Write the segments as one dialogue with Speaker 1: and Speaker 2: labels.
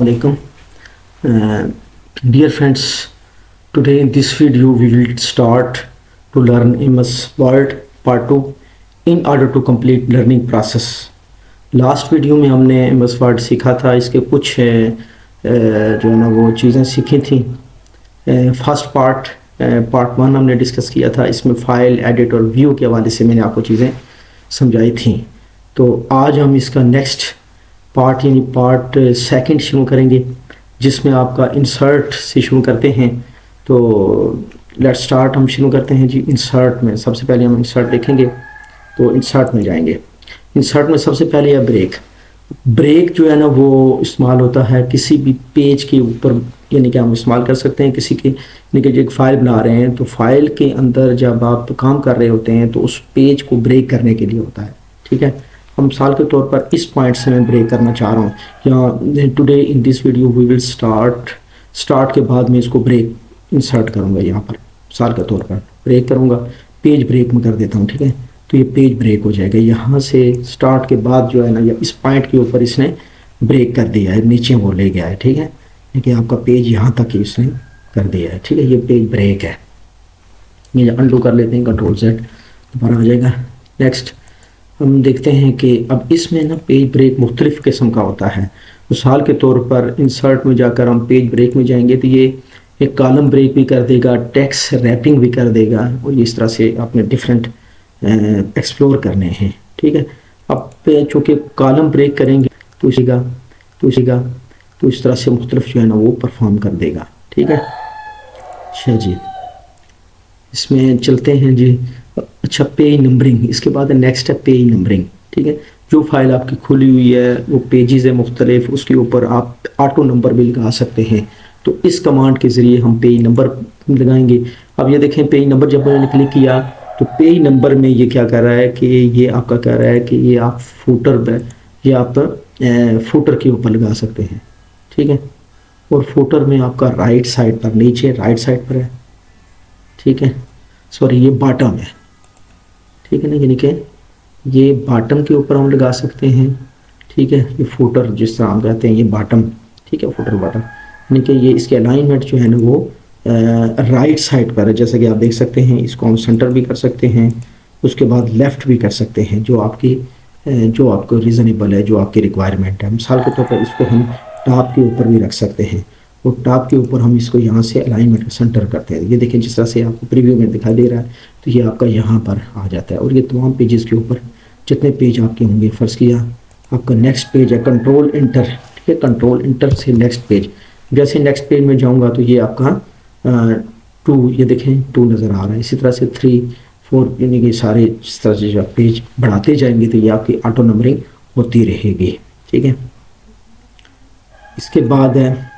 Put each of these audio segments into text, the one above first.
Speaker 1: Assalamualaikum. Dear friends, today in this video we will start to learn MS Word Part 2 in order to complete learning process. Last video में हमने MS Word सीखा था, इसके कुछ जो है ना वो चीज़ें सीखी थी। फर्स्ट पार्ट 1 हमने डिस्कस किया था, इसमें फाइल एडिट और व्यू के हवाले से मैंने आपको चीज़ें समझाई थी। तो आज हम इसका नेक्स्ट पार्ट यानी पार्ट सेकंड शुरू करेंगे, जिसमें आपका इंसर्ट से शुरू करते हैं। तो लेट्स स्टार्ट, हम शुरू करते हैं जी इंसर्ट में। सबसे पहले हम इंसर्ट देखेंगे, तो इंसर्ट में जाएंगे। इंसर्ट में सबसे पहले है ब्रेक जो है ना वो इस्तेमाल होता है किसी भी पेज के ऊपर, यानी कि हम इस्तेमाल कर सकते हैं किसी के, यानी कि एक फ़ाइल बना रहे हैं तो फाइल के अंदर जब आप काम कर रहे होते हैं तो उस पेज को ब्रेक करने के लिए होता है। ठीक है, हम मिसाल के तौर पर इस पॉइंट से मैं ब्रेक करना चाह रहा हूँ, या today in this video we will start के बाद मैं इसको ब्रेक इंसर्ट करूँगा। यहाँ पर मिसाल के तौर पर ब्रेक करूँगा, पेज ब्रेक में कर देता हूँ। ठीक है, तो ये पेज ब्रेक हो जाएगा। यहाँ से स्टार्ट के बाद जो है ना, या इस पॉइंट के ऊपर इसने ब्रेक कर दिया है, नीचे वो ले गया है। ठीक है, लेकिन आपका पेज यहाँ तक ही इसने कर दिया है। ठीक है, ये पेज ब्रेक है। ये अंडू कर लेते हैं, कंट्रोल Z दोबारा आ जाएगा। नेक्स्ट हम देखते हैं कि अब इसमें ना पेज ब्रेक मुख्तलिफ़ किस्म का होता है। मिसाल के तौर पर इंसर्ट में जाकर हम पेज ब्रेक में जाएंगे तो ये एक कॉलम ब्रेक भी कर देगा, टेक्स्ट रैपिंग भी कर देगा, और इस तरह से आपने डिफरेंट एक्सप्लोर करने हैं। ठीक है, अब चूँकि कॉलम ब्रेक करेंगे तो इस तरह से मुख्तलिफ जो है ना वो परफॉर्म कर देगा। ठीक है, अच्छा जी, इसमें चलते हैं जी। अच्छा, पेज नंबरिंग, इसके बाद नेक्स्ट है पेज नंबरिंग। ठीक है, जो फाइल आपकी खुली हुई है वो पेजेस है मुख्तलिफ, उसके ऊपर आप ऑटो नंबर भी लगा सकते हैं। तो इस कमांड के ज़रिए हम पेज नंबर लगाएंगे। अब ये देखें, पेज नंबर जब मैंने क्लिक किया तो पेज नंबर में ये क्या कर रहा है कि ये आपका कह रहा है कि ये आप फुटर के ऊपर लगा सकते हैं। ठीक है, और फुटर में आपका राइट साइड पर, नीचे राइट साइड पर है। ठीक है, सॉरी ये बॉटम है। ठीक है ना, यानी कि ये बॉटम के ऊपर हम लगा सकते हैं। ठीक है, ये फुटर जिस तरह हम कहते हैं ये बॉटम। ठीक है, फुटर बॉटम, यानी कि ये इसके अलाइनमेंट जो है ना वो राइट साइड पर है। जैसा कि आप देख सकते हैं, इसको हम सेंटर भी कर सकते हैं, उसके बाद लेफ़्ट भी कर सकते हैं, जो आपको रीज़नेबल है, जो आपकी रिक्वायरमेंट है। मिसाल के तौर पर इसको हम टॉप के ऊपर भी रख सकते हैं, और टॉप के ऊपर हम इसको यहाँ से अलाइनमेंट सेंटर करते हैं। ये देखें, जिस तरह से आपको प्रीव्यू में दिखाई दे रहा है, तो ये आपका यहाँ पर आ जाता है। और ये तमाम पेजेस के ऊपर जितने पेज आपके होंगे, फ़र्ज़ किया आपका नेक्स्ट पेज है, कंट्रोल इंटर। ठीक है, कंट्रोल इंटर से नेक्स्ट पेज, जैसे नेक्स्ट पेज में जाऊँगा तो ये आपका 2, ये देखें 2 नज़र आ रहा है। इसी तरह से 3, 4, यानी कि सारे जिस तरह से आप पेज बढ़ाते जाएंगे तो ये आपकी ऑटो नंबरिंग होती रहेगी। ठीक है, इसके बाद है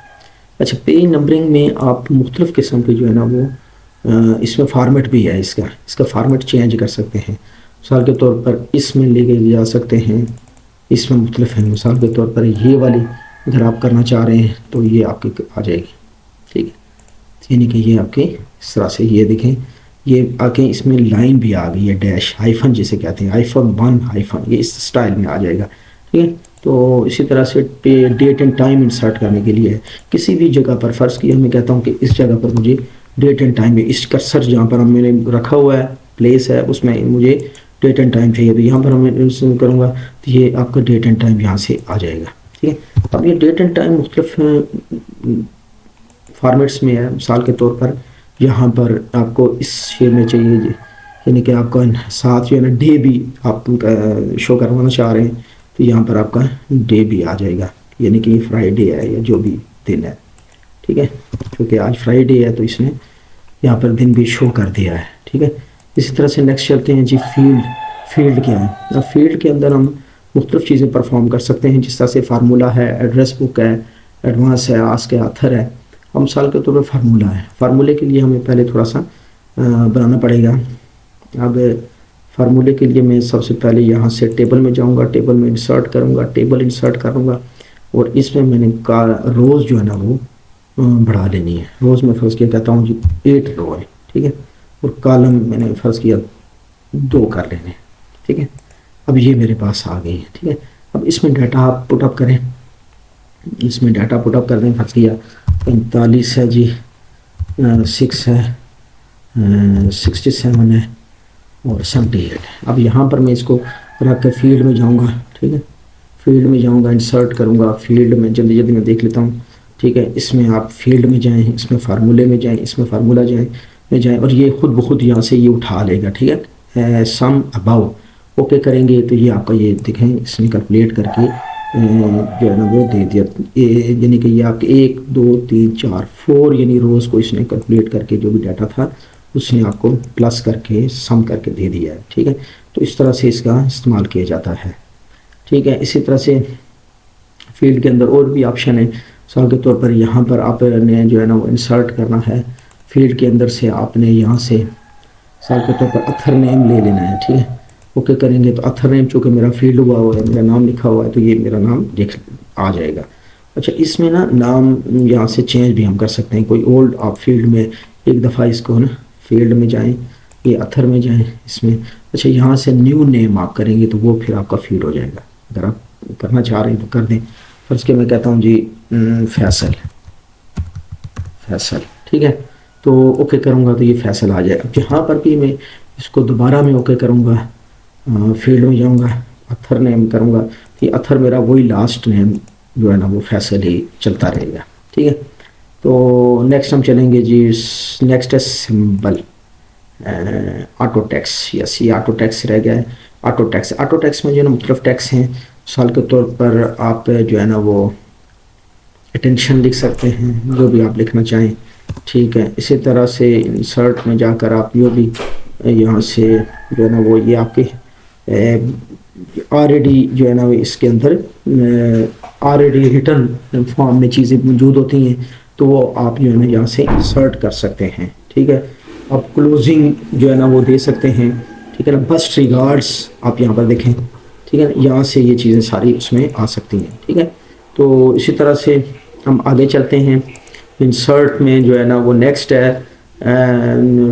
Speaker 1: अच्छा, पेज नंबरिंग में आप मुख्तलिफ़ किस्म के जो है ना वो इसमें फार्मेट भी है। इसका फार्मेट चेंज कर सकते हैं। मिसाल के तौर पर इसमें लेके जा सकते हैं, इसमें मुख्तलिफ है। मिसाल के तौर पर ये वाली अगर आप करना चाह रहे हैं तो ये आपकी आ जाएगी। ठीक है, यानी कि ये आपके इस तरह से, ये देखें ये आके इसमें लाइन भी आ गई है, डैश हाइफन जिसे कहते हैं, -1 ये इस स्टाइल में आ जाएगा। ठीक है, तो इसी तरह से डेट एंड टाइम इंसर्ट करने के लिए किसी भी जगह पर, फ़र्ज़ किया मैं कहता हूँ कि इस जगह पर मुझे डेट एंड टाइम में, इस कर्सर जहाँ पर मैंने रखा हुआ है प्लेस है, उसमें मुझे डेट एंड टाइम चाहिए, तो यहाँ पर मैं करूँगा तो ये आपका डेट एंड टाइम यहाँ से आ जाएगा। ठीक है, अब ये डेट एंड टाइम मुख्तलिफ फॉर्मेट्स में है। मिसाल के तौर पर यहाँ पर आपको इस शेप में चाहिए, यानी कि आपका साथ जो है ना डे भी आप शो करवाना चाह रहे हैं, तो यहाँ पर आपका डे भी आ जाएगा, यानी कि फ्राइडे है या जो भी दिन है। ठीक है, क्योंकि आज फ्राइडे है तो इसने यहाँ पर दिन भी शो कर दिया है। ठीक है, इसी तरह से नेक्स्ट चलते हैं जी। फील्ड क्या है? अब फील्ड के अंदर हम मुख्तलिफ़ चीज़ें परफॉर्म कर सकते हैं, जिस तरह से फार्मूला है, एड्रेस बुक है, एडवांस है, आस्क है, ऑथर है। हम मिसाल के तौर पर फार्मूला है, फार्मूले के लिए हमें पहले थोड़ा सा बनाना पड़ेगा। अब फार्मूले के लिए मैं सबसे पहले यहाँ से टेबल में जाऊँगा, टेबल में इंसर्ट करूँगा, टेबल इंसर्ट करूँगा, और इसमें मैंने रोज़ जो है ना वो बढ़ा लेनी है। रोज़ में फ़र्ज़ किया कहता हूँ जी 8 रो है। ठीक है, और कॉलम मैंने फ़र्ज़ किया 2 कर लेने। ठीक है, अब ये मेरे पास आ गई है। ठीक है, अब इसमें डाटा आप पुट अप करें। इसमें डाटा पुटअप कर दें, फंस गया 45 है जी, 6 है, 67 है और 78 है। अब यहाँ पर मैं इसको रख के फील्ड में जाऊँगा, ठीक है, फील्ड में जाऊँगा, इंसर्ट करूँगा, फील्ड में जल्दी जल्दी मैं देख लेता हूँ, ठीक है। इसमें आप फील्ड में जाएँ, इसमें फार्मूले में जाएँ, इसमें फार्मूला जाएँ और ये खुद ब खुद यहाँ से ये उठा लेगा, ठीक है। सम अबाउ ओके करेंगे तो ये आपका ये देखें इसने कैलकुलेट करके जो है ना वो दे दिया, यानी कि ये आपके 1 2 3 4 4 यानी रोज़ को इसने कैलकुलेट करके जो भी डाटा था उसने आपको प्लस करके सम करके दे दिया है, ठीक है। तो इस तरह से इसका इस्तेमाल किया जाता है, ठीक है। इसी तरह से फील्ड के अंदर और भी ऑप्शन है। मिसाल के तौर पर यहाँ पर आपने जो है ना वो इंसर्ट करना है, फील्ड के अंदर से आपने यहाँ से मिसाल के तौर पर अथर नेम ले लेना है, ठीक है। ओके करेंगे तो अथर नेम चूँकि मेरा फील्ड हुआ है, मेरा नाम लिखा हुआ है, तो ये मेरा नाम देख आ जाएगा। अच्छा, इसमें ना नाम यहाँ से चेंज भी हम कर सकते हैं। कोई ओल्ड आप फील्ड में एक दफ़ा इसको ना फील्ड में जाएं, ये अथर में जाएं इसमें। अच्छा, यहाँ से न्यू नेम आप करेंगे तो वो फिर आपका फीड हो जाएगा। अगर आप करना चाह रहे हैं तो कर दें। फर्ज के मैं कहता हूँ जी फैसल, ठीक है, तो ओके करूँगा तो ये फैसल आ जाएगा। अब यहाँ पर भी मैं इसको दोबारा मैं ओके करूँगा, फील्ड में जाऊँगा, अथर नेम करूँगा, तो ये अथर मेरा वही लास्ट नेम जो है ना वो फैसल ही चलता रहेगा, ठीक है। तो नेक्स्ट हम चलेंगे जी, नेक्स्ट है सिंबल ऑटो टैक्स। यस, ये ऑटो टैक्स रह गया है। ऑटो टैक्स में जो है ना मुख्तलिफ टैक्स हैं। मिसाल के तौर पर आप जो है ना वो अटेंशन लिख सकते हैं, जो भी आप लिखना चाहें, ठीक है। इसी तरह से इंसर्ट में जाकर आप जो भी यहाँ से जो है ना वो ये आपके ऑलरेडी जो है ना इसके अंदर ऑलरेडी रिटर्न फॉर्म में चीज़ें मौजूद होती हैं, तो वो आप जो है ना यहाँ से इंसर्ट कर सकते हैं, ठीक है। आप क्लोजिंग जो है ना वो दे सकते हैं, ठीक है ना। बेस्ट रिगार्ड्स आप यहाँ पर देखें, ठीक है, यहाँ से ये चीज़ें सारी उसमें आ सकती हैं, ठीक है। तो इसी तरह से हम आगे चलते हैं। इंसर्ट में जो है ना वो नेक्स्ट है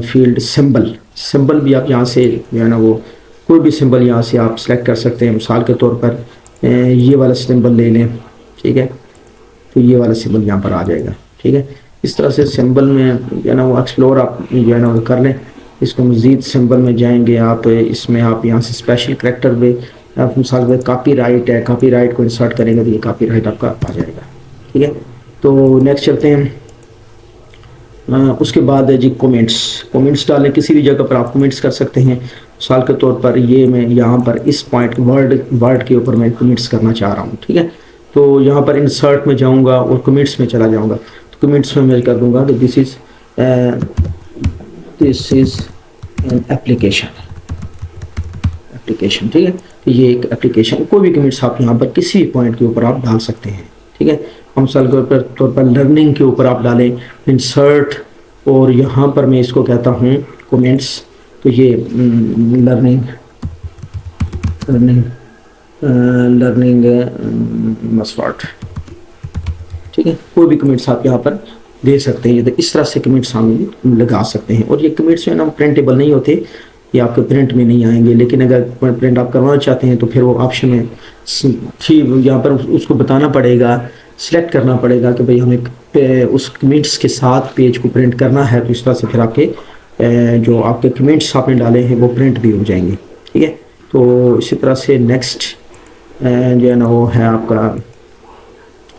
Speaker 1: फील्ड सिंबल भी आप यहाँ से जो है ना वो कोई भी सिंबल यहाँ से आप सेलेक्ट कर सकते हैं। मिसाल के तौर पर ये वाला सिंबल ले लें, ठीक है, तो ये वाला सिंबल यहाँ पर आ जाएगा, ठीक है। इस तरह से सिंबल में जो है ना वो एक्सप्लोर आप जो है ना वो कर लें। इसको मज़ीद सिंबल में जाएंगे आप, इसमें आप यहाँ से स्पेशल करैक्टर में आप मिसाल में कॉपीराइट है, कॉपीराइट को इंसर्ट करेंगे तो ये कॉपीराइट आपका आ जाएगा, ठीक है। तो नेक्स्ट चलते हैं। उसके बाद है जी कमेंट्स डालें। किसी भी जगह पर आप कमेंट्स कर सकते हैं। मिसाल के तौर पर ये मैं यहाँ पर इस पॉइंट वर्ड के ऊपर मैं कमेंट्स करना चाह रहा हूँ, ठीक है। तो यहाँ पर इंसर्ट में जाऊँगा और कमेंट्स में चला जाऊँगा। तो कमेंट्स में मैं कर दूँगा कि दिस इज़ एन एप्लीकेशन, ठीक है। तो ये एक एप्लीकेशन, कोई भी कमेंट्स आप यहाँ पर किसी भी पॉइंट के ऊपर आप डाल सकते हैं, ठीक है। हम मिसाल के तौर पर लर्निंग के ऊपर आप डालें इंसर्ट, और यहाँ पर मैं इसको कहता हूँ कमेंट्स। तो ये लर्निंग मसवाट, ठीक है। कोई भी कमेंट्स आप यहाँ पर दे सकते हैं। तो इस तरह से कमेंट्स हम लगा सकते हैं। और ये कमेंट्स जो है ना प्रिंटेबल नहीं होते, ये आपके प्रिंट में नहीं आएंगे। लेकिन अगर प्रिंट आप करवाना चाहते हैं तो फिर वो ऑप्शन में यहाँ पर उसको बताना पड़ेगा, सिलेक्ट करना पड़ेगा कि भाई हमें उस कमेंट्स के साथ पेज को प्रिंट करना है। तो इस तरह से फिर आपके जो आपके कमेंट्स आपने डाले हैं वो प्रिंट भी हो जाएंगे, ठीक है। तो इसी तरह से नेक्स्ट जो है ना वो है आपका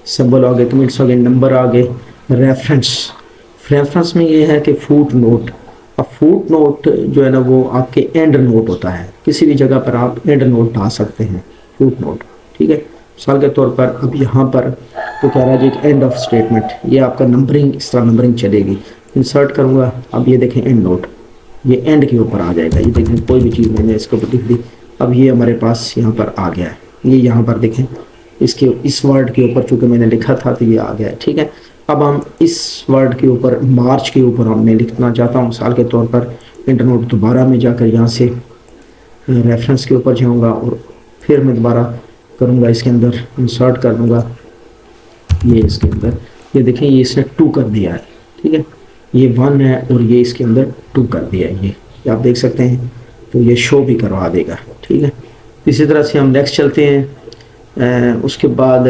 Speaker 1: सिंबल आ गए, कमेंट्स आ गए, नंबर आ गए। रेफरेंस में ये है कि फुट नोट। अब फुट नोट जो है ना वो आपके एंड नोट होता है। किसी भी जगह पर आप एंड नोट डाल सकते हैं, फुट नोट, ठीक है। मिसाल के तौर पर अब यहाँ पर तो कह रहा है जी एंड ऑफ स्टेटमेंट, ये आपका नंबरिंग, इस तरह नंबरिंग चलेगी। इंसर्ट करूँगा, अब ये देखें एंड नोट, ये एंड के ऊपर आ जाएगा। ये देखें कोई भी चीज़ मैंने इसको लिख दी, अब ये हमारे पास यहाँ पर आ गया है। ये यहाँ पर देखें इसके इस वर्ड के ऊपर चूँकि मैंने लिखा था तो ये आ गया है, ठीक है। अब हम इस वर्ड के ऊपर मार्च के ऊपर हमने लिखना चाहता हूँ। मिसाल के तौर पर एंड नोट, दोबारा मैं जाकर यहाँ से रेफरेंस के ऊपर जाऊँगा और फिर मैं दोबारा करूँगा, इसके अंदर इंसर्ट कर दूँगा। ये इसके अंदर ये देखें ये इसने 2 कर दिया है, ठीक है। ये 1 है और ये इसके अंदर 2 कर दिया है, ये आप देख सकते हैं। तो ये शो भी करवा देगा, ठीक है। इसी तरह से हम नेक्स्ट चलते हैं। उसके बाद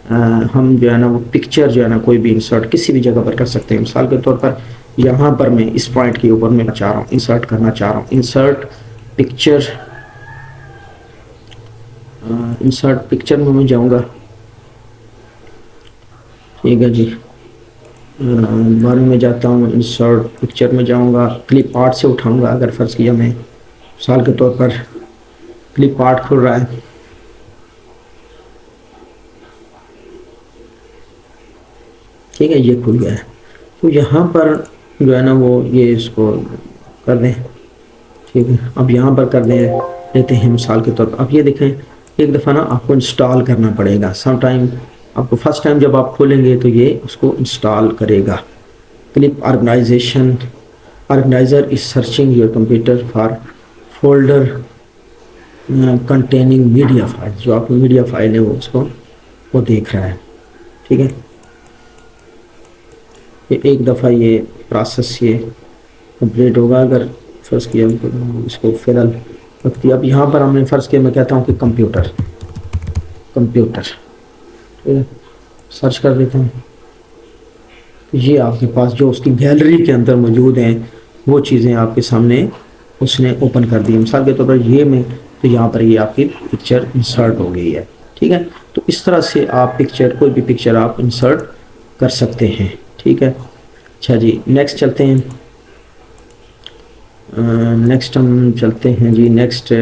Speaker 1: हम जो है ना वो पिक्चर जो है ना कोई भी इंसर्ट किसी भी जगह पर कर सकते हैं। मिसाल के तौर पर यहाँ पर मैं इस पॉइंट के ऊपर मैं चाह रहा हूँ इंसर्ट करना चाह रहा हूँ, इंसर्ट पिक्चर, इंसर्ट पिक्चर में मैं जाऊँगा, ठीक है जी। बारे में जाता हूँ, इंसर्ट पिक्चर में जाऊँगा, क्लिप आर्ट से उठाऊँगा। अगर फ़र्ज़ किया मैं मिसाल के तौर पर क्लिप आर्ट खुल रहा है, ठीक है, ये खुल गया है। तो यहाँ पर जो है ना वो ये इसको कर दें, ठीक है। अब यहाँ पर कर दें, लेते हैं मिसाल के तौर पर। अब ये देखें, एक दफ़ा ना आपको इंस्टॉल करना पड़ेगा। सम टाइम आपको फर्स्ट टाइम जब आप खोलेंगे तो ये उसको इंस्टॉल करेगा। Clip organization, organizer is searching your computer for folder containing media file. जो आपकी मीडिया फाइल है वो उसको वो देख रहा है, ठीक है। ये एक दफ़ा ये प्रोसेस ये कंप्लीट होगा। अगर फ़र्ज़ किया इसको फ़िलहाल वक्त किया, अब यहाँ पर हमने फ़र्ज़ किया, मैं कहता हूँ कि कंप्यूटर, कंप्यूटर, ठीक है, सर्च कर देते हैं। तो ये आपके पास जो उसकी गैलरी के अंदर मौजूद हैं वो चीज़ें आपके सामने उसने ओपन कर दी। मिसाल के तौर पर ये में, तो यहाँ पर ये आपकी पिक्चर इंसर्ट हो गई है, ठीक है। तो इस तरह से आप पिक्चर, कोई भी पिक्चर आप इंसर्ट कर सकते हैं, ठीक है। अच्छा जी, नेक्स्ट चलते हैं। नेक्स्ट हम चलते हैं जी, नेक्स्ट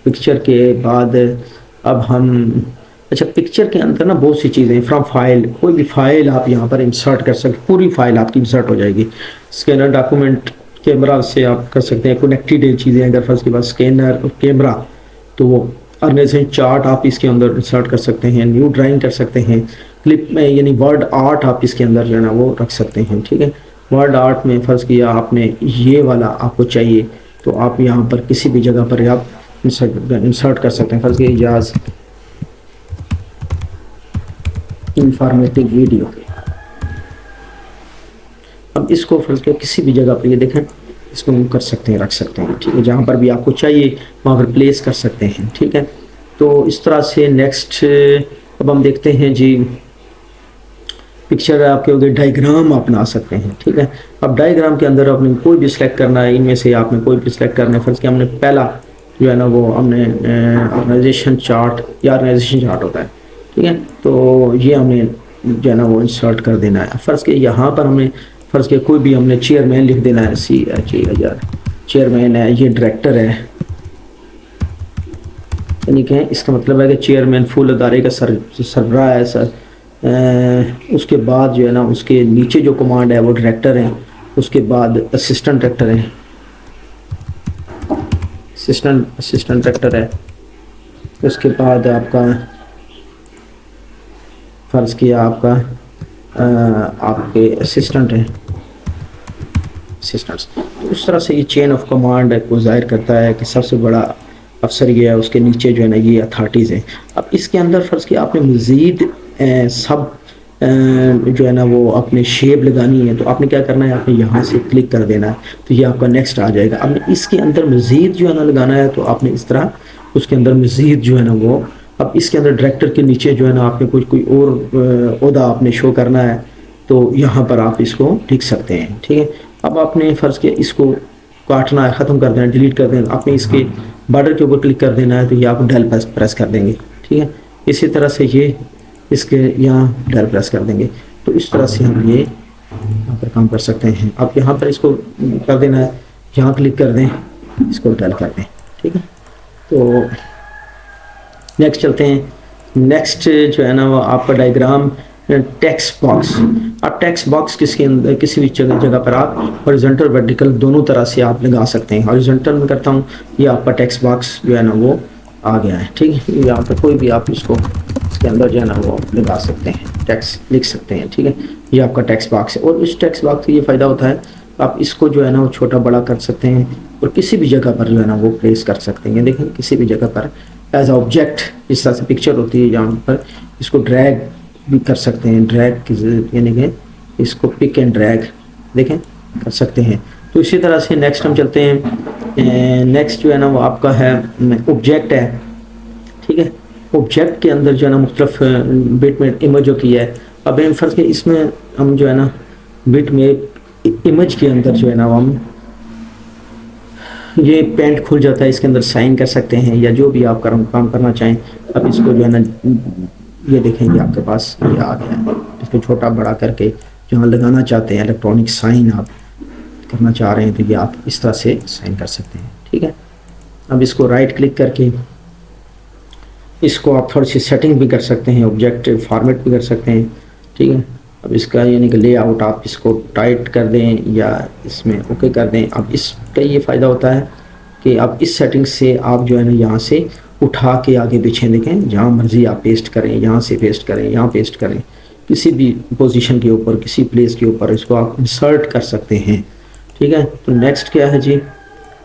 Speaker 1: पिक्चर के बाद अब हम, अच्छा पिक्चर के अंदर ना बहुत सी चीज़ें, फ्रॉम फाइल, कोई भी फाइल आप यहाँ पर इंसर्ट कर सकते, पूरी फाइल आपकी इंसर्ट हो जाएगी। स्कैनर, डॉक्यूमेंट, कैमरा से आप कर सकते हैं कनेक्टेड चीज़ें। अगर फर्स्ट के बाद स्कैनर और कैमरा, तो वो ऑर्गेनाइजेशन चार्ट आप इसके अंदर इंसर्ट कर सकते हैं, न्यू ड्राइंग कर सकते हैं, क्लिप में यानी वर्ड आर्ट आप इसके अंदर जो है ना वो रख सकते हैं, ठीक है। वर्ड आर्ट में फ़र्ज़ किया आपने ये वाला आपको चाहिए तो आप यहाँ पर किसी भी जगह पर आप इंसर्ट कर सकते हैं। फ़र्ज़ किया इजाज़ इंफॉर्मेटिव वीडियो, अब इसको फ़र्ज़ किया किसी भी जगह पर, ये देखें, इसको हम कर सकते हैं, रख सकते हैं, ठीक है। जहाँ पर भी आपको चाहिए वहाँ पर प्लेस कर सकते हैं, ठीक है। तो इस तरह से नेक्स्ट अब हम देखते हैं जी, पिक्चर आपके हो गए, डायग्राम आप बना सकते हैं, ठीक है। अब डायग्राम के अंदर आपने कोई भी सिलेक्ट करना है, इनमें से आपने कोई भी सिलेक्ट करना है। फर्स्ट किया हमने पहला जो है ना वो हमने ऑर्गेनाइजेशन चार्ट या ऑर्गेनाइजेशन चार्ट होता है, ठीक है। तो ये हमने जो है ना वो इंसर्ट कर देना है। फ़र्ज़ के यहाँ पर हमने फ़र्ज़ किया कोई भी हमने चेयरमैन लिख देना है, CH चेयरमैन है, ये डायरेक्टर है, यानी कि इसका मतलब है कि चेयरमैन फुल अदारे का सरबराह है सर। उसके बाद जो है ना उसके नीचे जो कमांड है वो डायरेक्टर हैं, उसके बाद असिस्टेंट डायरेक्टर हैं, असिस्टेंट डायरेक्टर है, उसके बाद आपका फ़र्ज़ किया आपका आपके असिस्टेंट हैं, असिस्टेंट्स। तो उस तरह से ये चेन ऑफ कमांड को ज़ाहिर करता है कि सबसे बड़ा अफसर ये है, उसके नीचे जो है ना ये अथॉरिटीज़ हैं। अब इसके अंदर फ़र्ज़ किया आपने मज़ीद सब जो है ना वो अपने शेप लगानी है, तो आपने क्या करना है, आपने यहाँ से क्लिक कर देना है, तो ये आपका नेक्स्ट आ जाएगा। आपने इसके अंदर मज़ीद जो है ना लगाना है, तो आपने इस तरह उसके अंदर मज़ीद जो है ना वो, अब इसके अंदर डायरेक्टर के नीचे जो है ना आपने कोई और ओहदा आपने शो करना है, तो यहाँ पर आप इसको लिख सकते हैं, ठीक है। अब आपने फ़र्ज़ किया इसको काटना है, ख़त्म कर देना, डिलीट कर देना, आपने इसके बॉर्डर के ऊपर क्लिक कर देना है, तो ये आप डेल प्रेस कर देंगे, ठीक है। इसी तरह से ये इसके यहाँ डेल प्रेस कर देंगे, तो इस तरह से हम ये यहाँ पर काम कर सकते हैं। आप यहाँ पर इसको कर देना है, यहाँ क्लिक कर दें, इसको डेल कर दें, ठीक है। तो नेक्स्ट चलते हैं। नेक्स्ट जो है ना वो आपका डायग्राम टेक्स्ट बॉक्स। आप टेक्स्ट बॉक्स किसके अंदर किसी भी जगह पर आप हॉरिजॉन्टल वर्टिकल दोनों तरह से आप लगा सकते हैं। हॉरिजॉन्टल में करता हूँ, ये आपका टेक्स्ट बॉक्स जो है ना वो आ गया है, ठीक है। यहाँ पर कोई भी आप इसको इसके अंदर जो है ना वो लगा सकते हैं, टेक्स्ट लिख सकते हैं, ठीक है। ये आपका टेक्स्ट बॉक्स है, और इस टेक्स्ट बॉक्स का ये फ़ायदा होता है आप इसको जो है ना वो छोटा बड़ा कर सकते हैं और किसी भी जगह पर जो है ना वो प्लेस कर सकते हैं। देखें किसी भी जगह पर एज ऑब्जेक्ट, इस तरह से पिक्चर होती है यहाँ पर, इसको ड्रैग भी कर सकते हैं, ड्रैग यानी कि इसको पिक एंड ड्रैग देखें कर सकते हैं। तो इसी तरह से नेक्स्ट हम चलते हैं। नेक्स्ट जो है ना वो आपका है ऑब्जेक्ट है, ठीक है। ऑब्जेक्ट के अंदर जो है ना मुख्तलिफ बिट में इमेज होती है। अब हम फर्ज के इसमें हम जो है ना बिट में इमेज के अंदर जो है ना हम ये पेंट खुल जाता है, इसके अंदर साइन कर सकते हैं या जो भी आप काम करना चाहें। अब इसको जो है ना ये देखेंगे आपके पास ये आ गया है, इसको छोटा बड़ा करके जहाँ लगाना चाहते हैं इलेक्ट्रॉनिक साइन आप करना चाह रहे हैं तो ये आप इस तरह से साइन कर सकते हैं। ठीक है, अब इसको राइट क्लिक करके इसको आप थोड़ी सी सेटिंग भी कर सकते हैं, ऑब्जेक्ट फॉर्मेट भी कर सकते हैं। ठीक है, अब इसका यानी कि लेआउट आप इसको टाइट कर दें या इसमें ओके कर दें। अब इसका ये फ़ायदा होता है कि आप इस सेटिंग से आप जो है ना यहाँ से उठा के आगे पीछे देखें, जहाँ मर्ज़ी आप पेस्ट करें, यहाँ से पेस्ट करें, यहाँ पेस्ट करें, किसी भी पोजीशन के ऊपर किसी प्लेस के ऊपर इसको आप इंसर्ट कर सकते हैं। ठीक है, तो नेक्स्ट क्या है जी,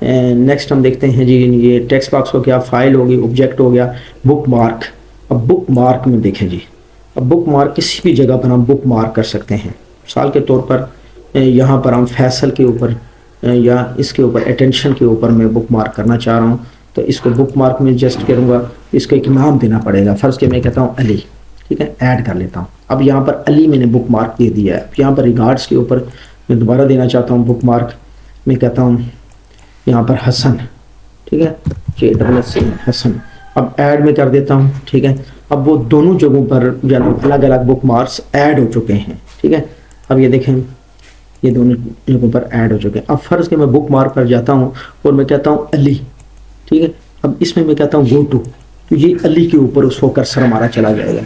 Speaker 1: नेक्स्ट हम देखते हैं जी, ये टेक्स्ट बॉक्स हो गया, फाइल होगी, ऑब्जेक्ट हो गया, बुक मार्क। अब बुक मार्क में देखें जी, अब बुक मार्क किसी भी जगह पर हम बुक मार्क कर सकते हैं। मिसाल के तौर पर यहाँ पर हम फैसल के ऊपर या इसके ऊपर अटेंशन के ऊपर मैं बुक मार्क करना चाह रहा हूँ, तो इसको बुक मार्क में जस्ट करूँगा, इसको एक नाम देना पड़ेगा। फ़र्ज़ के मैं कहता हूँ अली, ठीक है, ऐड कर लेता हूँ। अब यहाँ पर अली मैंने बुक मार्क दे दिया है। यहाँ पर रिगार्ड्स के ऊपर मैं दोबारा देना चाहता हूँ बुक मार्क, मैं कहता हूँ यहाँ पर हसन, ठीक है, JSS हसन। अब ऐड में कर देता हूँ। ठीक है, अब वो दोनों जगहों पर जो अलग अलग बुक मार्क्स ऐड हो चुके हैं। ठीक है, अब ये देखें ये दोनों जगहों पर ऐड हो चुके हैं। अब फ़र्ज़ के मैं बुक मार्क पर जाता हूँ और मैं कहता हूँ अली, ठीक है, अब इसमें मैं कहता हूँ गो टू, तो ये अली के ऊपर उसको कर्सर हमारा चला जाएगा।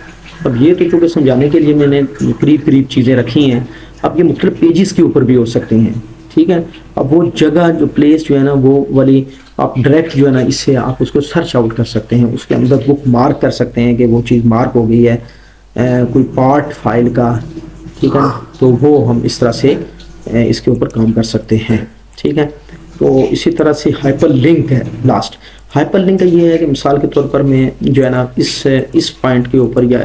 Speaker 1: अब ये तो चूँकि समझाने के लिए मैंने करीब करीब चीज़ें रखी हैं, अब ये मुख्तलिफ पेजेस के ऊपर भी हो सकते हैं। ठीक है, अब वो जगह जो प्लेस जो है ना वो वाली आप डायरेक्ट जो है ना इससे आप उसको सर्च आउट कर सकते हैं, उसके अंदर बुक मार्क कर सकते हैं कि वो चीज़ मार्क हो गई है कोई पार्ट फाइल का। ठीक है, तो वो हम इस तरह से इसके ऊपर काम कर सकते हैं। ठीक है, तो इसी तरह से हाइपर लिंक है लास्ट। हाइपर लिंक का ये है कि मिसाल के तौर पर मैं जो है ना इस पॉइंट के ऊपर या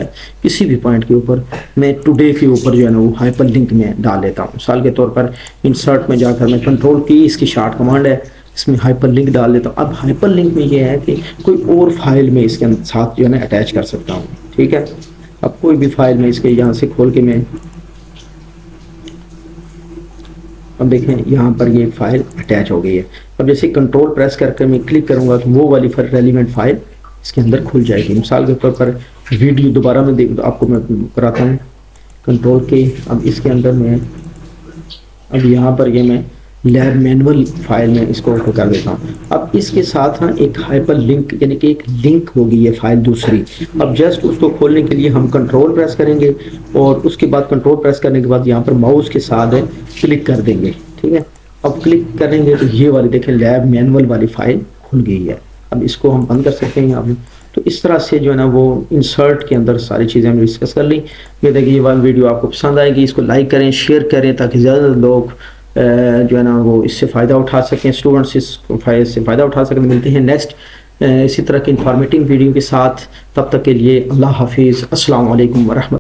Speaker 1: किसी भी पॉइंट के ऊपर मैं टुडे के ऊपर जो है ना वो हाइपर लिंक में डाल लेता हूँ। मिसाल के तौर पर इंसर्ट में जाकर मैं कंट्रोल की, इसकी शॉर्ट कमांड है, इसमें हाइपर लिंक डाल लेता हूँ। अब हाइपर लिंक में ये है कि कोई और फाइल में इसके साथ जो है ना अटैच कर सकता हूँ। ठीक है, अब कोई भी फाइल में इसके यहाँ से खोल के मैं अब देखें यहाँ पर ये फाइल अटैच हो गई है। अब जैसे कंट्रोल प्रेस करके मैं क्लिक करूँगा तो वो वाली रेलिवेंट फाइल इसके अंदर खुल जाएगी। मिसाल के तौर पर वीडियो दोबारा मैं देख आपको मैं कराता हूँ कंट्रोल के। अब इसके अंदर मैं अब यहाँ पर ये मैं लैब मैनुअल फाइल में इसको कर देता हूँ। अब इसके साथ ना एक हाइपर लिंक यानी कि एक लिंक होगी ये फाइल दूसरी। अब जस्ट उसको खोलने के लिए हम कंट्रोल प्रेस करेंगे और उसके बाद कंट्रोल प्रेस करने के बाद यहाँ पर माउस के साथ क्लिक कर देंगे। ठीक है, अब क्लिक करेंगे तो ये वाली देखें लैब मैनुअल वाली फाइल खुल गई है। अब इसको हम बंद कर सकते हैं यहाँ पे। तो इस तरह से जो है ना वो इंसर्ट के अंदर सारी चीज़ें हमने डिस्कस कर ली। ये देखिए ये वाली वीडियो आपको पसंद आएगी, इसको लाइक करें, शेयर करें ताकि ज़्यादा लोग जो है ना वो इससे फ़ायदा उठा सकें, स्टूडेंट्स इससे फ़ायदा उठा सकें। मिलते हैं नेक्स्ट इसी तरह की इंफॉर्मेटिव वीडियो के साथ, तब तक के लिए अल्लाह हाफिज़, अस्सलाम वालेकुम वरहमतुल्लाह।